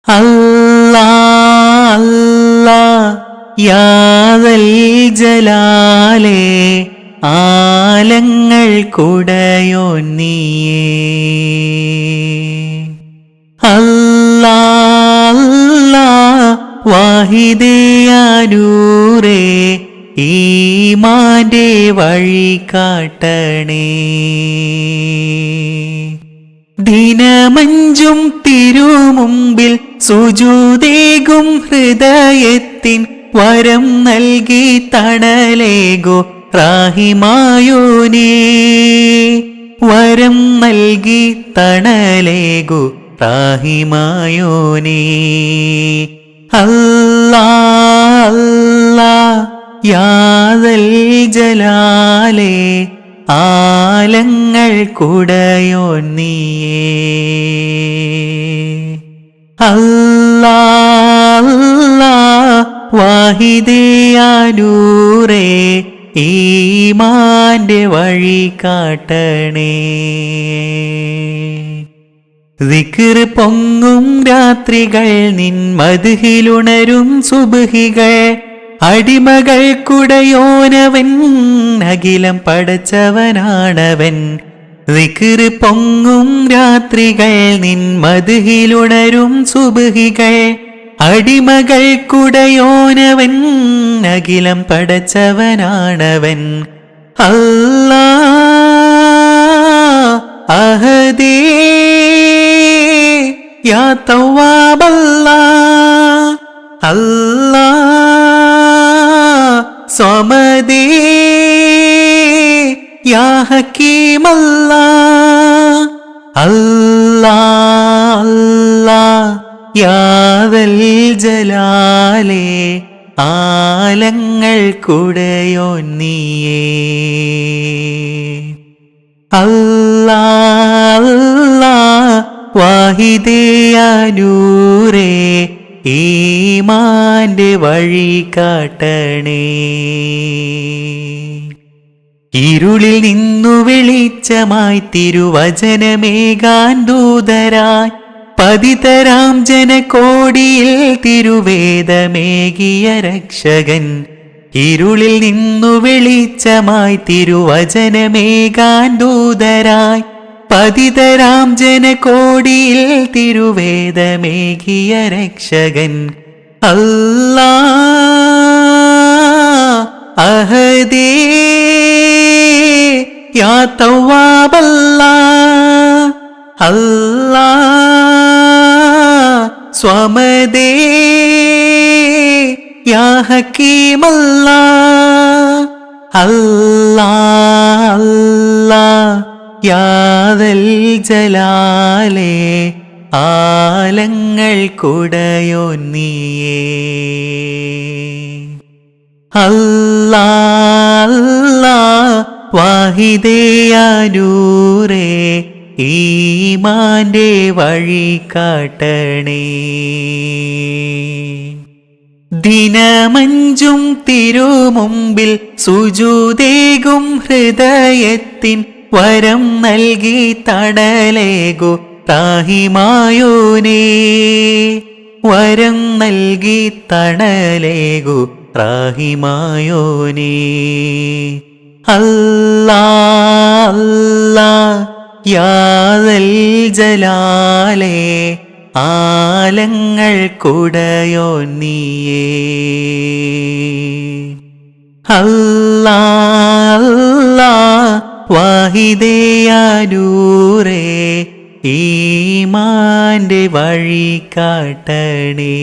അല്ലാ അല്ലാ യാദൽ ജലാലേ ആലങ്ങൾ കുടയോൻ നീയേ. അല്ലാ അല്ലാ വാഹിദേ യാ നൂറേ ഈമാന്റെ വഴി കാട്ടണേ. ദിനമഞ്ചും തിരുമുമ്പിൽ സുജൂദേകും ഹൃദയത്തിൻ വരം നൽകി തണലേകോ റാഹിമായോനേ. വരം നൽകി തണലേകോ റാഹിമായോനേ. അല്ലാ അല്ലാ യാദൽ ജലാലേ ആലങ്ങൾ കുടയോൻ നീയേ. അല്ലാ അല്ലാ വാഹിദേ യാ നൂറേ ഈമാന്റെ വഴി കാട്ടണേ. ദിക്ർ പൊങ്ങും രാത്രികൾ നിൻ മദ്ഹിലുണരും സുബ്ഹികൾ അടിമകൾക്കുടയോനവൻ അഖിലം പടച്ചവനാണവൻ. ദിക്ർ പൊങ്ങും രാത്രികൾ നിൻ മദ്ഹിലുണരും സുബ്ഹികൾ അടിമകൾക്കുടയോനവൻ അഖിലം പടച്ചവനാണവൻ. അല്ലാ അഹദേ യാ തവ്വാബല്ലാ. അല്ലാ സ്വമദേ യാ ഹകീമല്ലാ. അല്ലാ അല്ലാ യാദൽ ജലാലേ ആലങ്ങൾ കുടയോൻ നീയേ. അല്ലാ അല്ലാ വാഹിദേ യാ നൂറേ ഈമാന്റെ വഴി കാട്ടണേ. ഇരുളിൽ നിന്നു വെളിച്ചമായി തിരുവചനമേകാൻ ദൂതരായി പതിതരാം ജനകോടിയിൽ തിരുവേദമേകിയ രക്ഷകൻ. ഇരുളിൽ നിന്നു വെളിച്ചമായി തിരുവചനമേകാൻ ദൂതരായി പതിതരാം ജനകോടിയിൽ തിരുവേദമേകിയ രക്ഷകൻ. അല്ലാ അഹദേ യാ തവ്വാബല്ലാ. അല്ലാ സ്വമദേ യാ ഹകീമല്ലാ. അല്ലാ അല്ലാ യാദൽ ജലാലേ ആലങ്ങൾ കുടയോൻ നീയേ. അല്ലാ അല്ലാ വാഹിദേ യാ നൂറേ ഈമാന്റെ വഴി കാട്ടണേ. ദിനമഞ്ചും തിരുമുമ്പിൽ സുജൂദേകും ഹൃദയത്തിൻ വരം നൽകി തണലേകോ റാഹിമായോനേ. വരം നൽകി തണലേകോ റാഹിമായോനേ. അല്ലാ അല്ലാ യാദൽ ജലാലേ ആലങ്ങൾ കുടയോൻ നീയേ. അല്ലാ അല്ലാ വാഹിദേ യാ നൂറേ ഈമാന്റെ വഴി കാട്ടണേ.